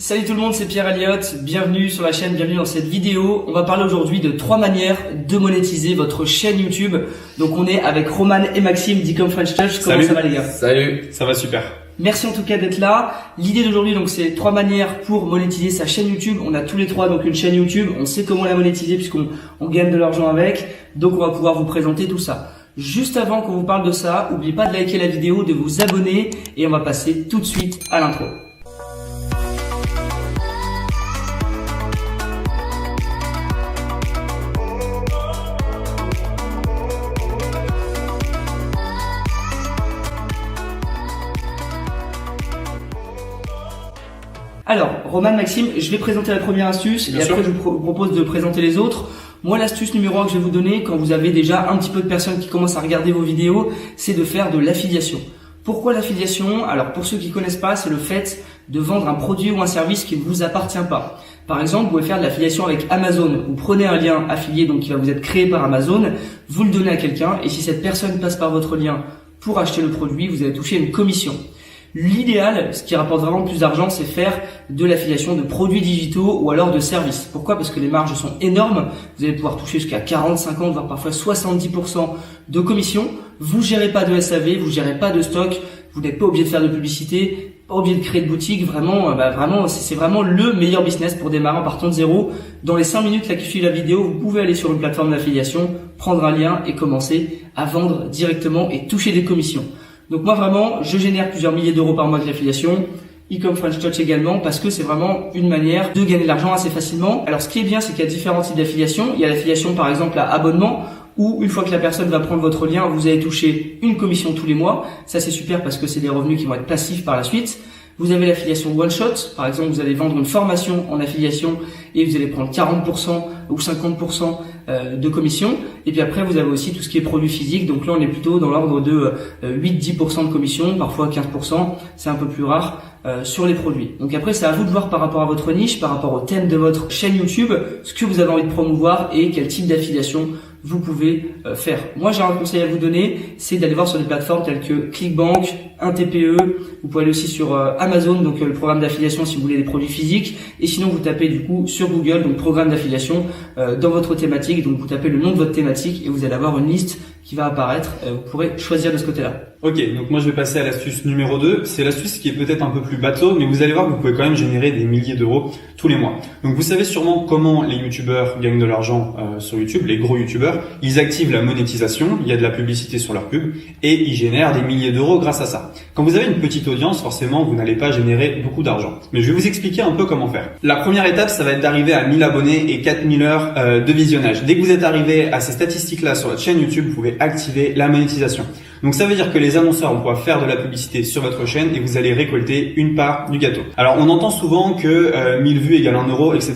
Salut tout le monde, c'est Pierre Elliott, bienvenue sur la chaîne, bienvenue dans cette vidéo. On va parler aujourd'hui de 3 manières de monétiser votre chaîne YouTube. Donc on est avec Roman et Maxime d'Ecom French Touch. Comment ça va les gars? Salut, ça va super. Merci en tout cas d'être là. L'idée d'aujourd'hui donc c'est 3 manières pour monétiser sa chaîne YouTube. On a tous les 3 donc une chaîne YouTube, on sait comment la monétiser puisqu'on gagne de l'argent avec. Donc on va pouvoir vous présenter tout ça. Juste avant qu'on vous parle de ça, n'oubliez pas de liker la vidéo, de vous abonner et on va passer tout de suite à l'intro. Alors, Roman, Maxime, je vais présenter la première astuce et après je vous propose de présenter les autres. Moi, l'astuce numéro 1 que je vais vous donner quand vous avez déjà un petit peu de personnes qui commencent à regarder vos vidéos, c'est de faire de l'affiliation. Pourquoi l'affiliation? Alors, pour ceux qui connaissent pas, c'est le fait de vendre un produit ou un service qui ne vous appartient pas. Par exemple, vous pouvez faire de l'affiliation avec Amazon. Vous prenez un lien affilié donc qui va vous être créé par Amazon, vous le donnez à quelqu'un et si cette personne passe par votre lien pour acheter le produit, vous allez toucher une commission. L'idéal, ce qui rapporte vraiment plus d'argent, c'est faire de l'affiliation de produits digitaux ou alors de services. Pourquoi? Parce que les marges sont énormes. Vous allez pouvoir toucher jusqu'à 40, 50, voire parfois 70% de commission. Vous gérez pas de SAV, vous gérez pas de stock, vous n'êtes pas obligé de faire de publicité, pas obligé de créer de boutique. Vraiment, c'est vraiment le meilleur business pour démarrer en partant de zéro. Dans les 5 minutes là qui suivent la vidéo, vous pouvez aller sur une plateforme d'affiliation, prendre un lien et commencer à vendre directement et toucher des commissions. Donc moi vraiment, je génère plusieurs milliers d'euros par mois de l'affiliation, Ecom French Touch également, parce que c'est vraiment une manière de gagner de l'argent assez facilement. Alors ce qui est bien, c'est qu'il y a différents types d'affiliation. Il y a l'affiliation par exemple à abonnement, où une fois que la personne va prendre votre lien, vous allez toucher une commission tous les mois. Ça c'est super parce que c'est des revenus qui vont être passifs par la suite. Vous avez l'affiliation one shot, par exemple vous allez vendre une formation en affiliation et vous allez prendre 40% ou 50% de commission. Et puis après vous avez aussi tout ce qui est produits physiques, donc là on est plutôt dans l'ordre de 8-10% de commission, parfois 15%, c'est un peu plus rare sur les produits. Donc après c'est à vous de voir par rapport à votre niche, par rapport au thème de votre chaîne YouTube, ce que vous avez envie de promouvoir et quel type d'affiliation vous pouvez faire. Moi j'ai un conseil à vous donner, c'est d'aller voir sur des plateformes telles que ClickBank, un TPE, vous pouvez aller aussi sur Amazon, donc le programme d'affiliation si vous voulez des produits physiques, et sinon vous tapez du coup sur Google, donc programme d'affiliation dans votre thématique, donc vous tapez le nom de votre thématique et vous allez avoir une liste qui va apparaître, vous pourrez choisir de ce côté-là. Ok, donc moi je vais passer à l'astuce numéro 2, c'est l'astuce qui est peut-être un peu plus bateau, mais vous allez voir que vous pouvez quand même générer des milliers d'euros tous les mois. Donc vous savez sûrement comment les youtubeurs gagnent de l'argent sur YouTube, les gros youtubeurs, ils activent la monétisation, il y a de la publicité sur leur pub, et ils génèrent des milliers d'euros grâce à ça. Quand vous avez une petite audience, forcément vous n'allez pas générer beaucoup d'argent. Mais je vais vous expliquer un peu comment faire. La première étape, ça va être d'arriver à 1000 abonnés et 4000 heures de visionnage. Dès que vous êtes arrivé à ces statistiques-là sur votre chaîne YouTube, vous pouvez activer la monétisation. Donc ça veut dire que les annonceurs vont pouvoir faire de la publicité sur votre chaîne et vous allez récolter une part du gâteau. Alors on entend souvent que 1000 vues égale 1 euro, etc.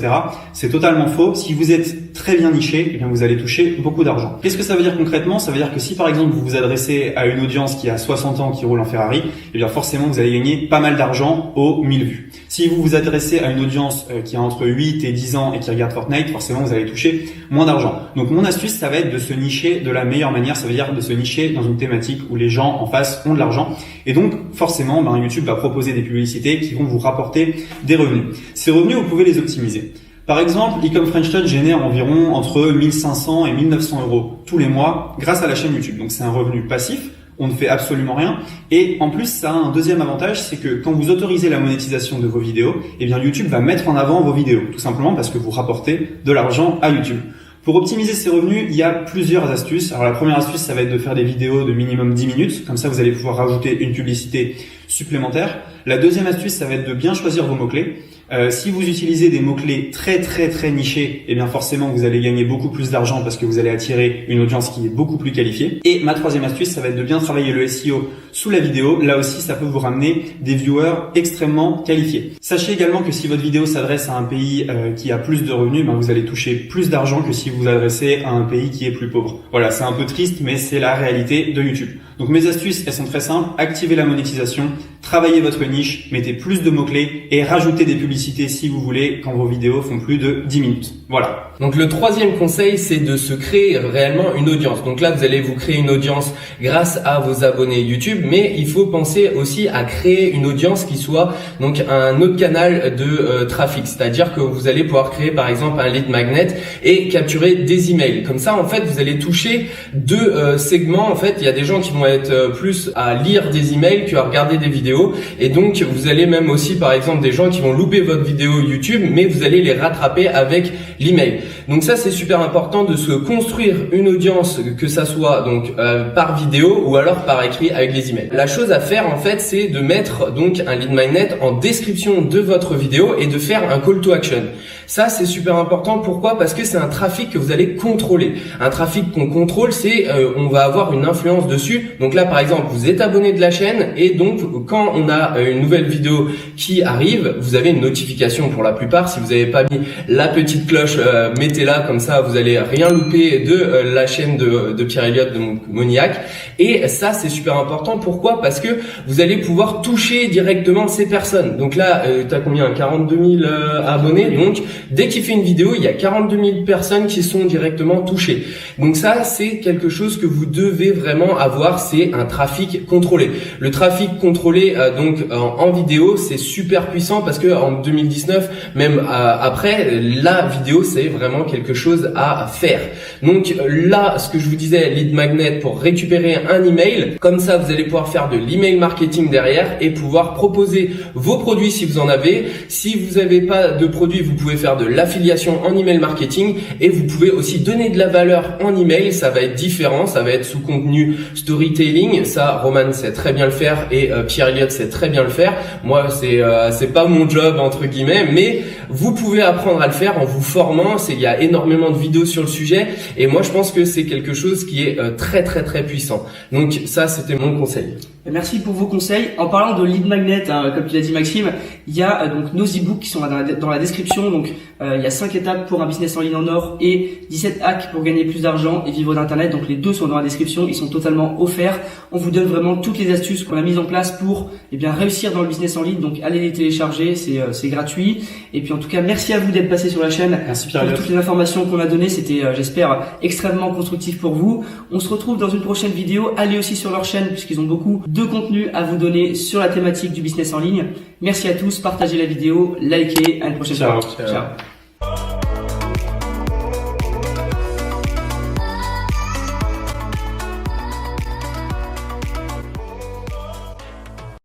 C'est totalement faux. Si vous êtes très bien niché, eh bien vous allez toucher beaucoup d'argent. Qu'est-ce que ça veut dire concrètement? Ça veut dire que si par exemple vous vous adressez à une audience qui a 60 ans qui roule en Ferrari, eh bien forcément vous allez gagner pas mal d'argent aux 1000 vues. Si vous vous adressez à une audience qui a entre 8 et 10 ans et qui regarde Fortnite, forcément vous allez toucher moins d'argent. Donc mon astuce, ça va être de se nicher de la meilleure manière. Ça veut dire de se nicher dans une thématique où les gens en face ont de l'argent. Et donc, forcément, YouTube va proposer des publicités qui vont vous rapporter des revenus. Ces revenus, vous pouvez les optimiser. Par exemple, Ecom French Touch génère environ entre 1500 et 1900 euros tous les mois grâce à la chaîne YouTube. Donc, c'est un revenu passif. On ne fait absolument rien. Et en plus, ça a un deuxième avantage, c'est que quand vous autorisez la monétisation de vos vidéos, eh bien, YouTube va mettre en avant vos vidéos. Tout simplement parce que vous rapportez de l'argent à YouTube. Pour optimiser ces revenus, il y a plusieurs astuces. Alors la première astuce, ça va être de faire des vidéos de minimum 10 minutes. Comme ça, vous allez pouvoir rajouter une publicité supplémentaire. La deuxième astuce, ça va être de bien choisir vos mots-clés. Si vous utilisez des mots-clés très nichés, eh bien forcément vous allez gagner beaucoup plus d'argent parce que vous allez attirer une audience qui est beaucoup plus qualifiée. Et ma troisième astuce, ça va être de bien travailler le SEO sous la vidéo. Là aussi, ça peut vous ramener des viewers extrêmement qualifiés. Sachez également que si votre vidéo s'adresse à un pays qui a plus de revenus, vous allez toucher plus d'argent que si vous vous adressez à un pays qui est plus pauvre. Voilà, c'est un peu triste, mais c'est la réalité de YouTube. Donc mes astuces, elles sont très simples. Activez la monétisation, Travaillez votre niche, mettez plus de mots-clés et rajoutez des publicités si vous voulez quand vos vidéos font plus de 10 minutes. Voilà. Donc le troisième conseil, c'est de se créer réellement une audience. Donc là, vous allez vous créer une audience grâce à vos abonnés YouTube, mais il faut penser aussi à créer une audience qui soit donc un autre canal de trafic. C'est-à-dire que vous allez pouvoir créer par exemple un lead magnet et capturer des emails. Comme ça, en fait, vous allez toucher deux segments. En fait, il y a des gens qui vont être plus à lire des emails qu'à regarder des vidéos. Et donc, vous allez même aussi, par exemple, des gens qui vont louper votre vidéo YouTube, mais vous allez les rattraper avec l'email. Donc ça, c'est super important de se construire une audience, que ça soit donc par vidéo ou alors par écrit avec les emails. La chose à faire, en fait, c'est de mettre donc un lead magnet en description de votre vidéo et de faire un call to action. Ça, c'est super important. Pourquoi? Parce que c'est un trafic que vous allez contrôler. Un trafic qu'on contrôle, c'est on va avoir une influence dessus. Donc là, par exemple, vous êtes abonné de la chaîne et donc quand on a une nouvelle vidéo qui arrive, vous avez une notification pour la plupart. Si vous n'avez pas mis la petite cloche, mettez-la, comme ça vous allez rien louper de la chaîne de Pierre Elliott de Moniac. Et ça, c'est super important. Pourquoi? Parce que vous allez pouvoir toucher directement ces personnes. Donc là, tu as combien? 42 000 abonnés. Donc dès qu'il fait une vidéo, il y a 42 000 personnes qui sont directement touchées. Donc ça, c'est quelque chose que vous devez vraiment avoir, c'est un trafic contrôlé. Le trafic contrôlé donc en vidéo, c'est super puissant parce que en 2019, même après, la vidéo, c'est vraiment quelque chose à faire. Donc là, ce que je vous disais, lead magnet pour récupérer un email, comme ça, vous allez pouvoir faire de l'email marketing derrière et pouvoir proposer vos produits si vous en avez. Si vous n'avez pas de produits, vous pouvez faire de l'affiliation en email marketing et vous pouvez aussi donner de la valeur en email. Ça va être différent, ça va être sous contenu storytelling. Ça, Roman sait très bien le faire et Pierre Elliott sait très bien le faire. Moi, c'est pas mon job entre guillemets, mais vous pouvez apprendre à le faire en vous formant. Il y a énormément de vidéos sur le sujet et moi, je pense que c'est quelque chose qui est très très très puissant. Donc ça, c'était mon conseil. Merci pour vos conseils. En parlant de lead magnet, comme tu l'as dit Maxime, il y a donc nos e-books qui sont dans la description. Donc il y a 5 étapes pour un business en ligne en or et 17 hacks pour gagner plus d'argent et vivre d'internet. Donc les deux sont dans la description, ils sont totalement offerts. On vous donne vraiment toutes les astuces qu'on a mises en place pour réussir dans le business en ligne. Donc allez les télécharger, c'est gratuit. Et puis en tout cas, merci à vous d'être passé sur la chaîne. Merci Pierre. Pour toutes les informations qu'on a données, c'était j'espère extrêmement constructif pour vous. On se retrouve dans une prochaine vidéo. Allez aussi sur leur chaîne puisqu'ils ont beaucoup de contenu à vous donner sur la thématique du business en ligne. Merci à tous, partagez la vidéo, likez, à une prochaine fois. Ciao.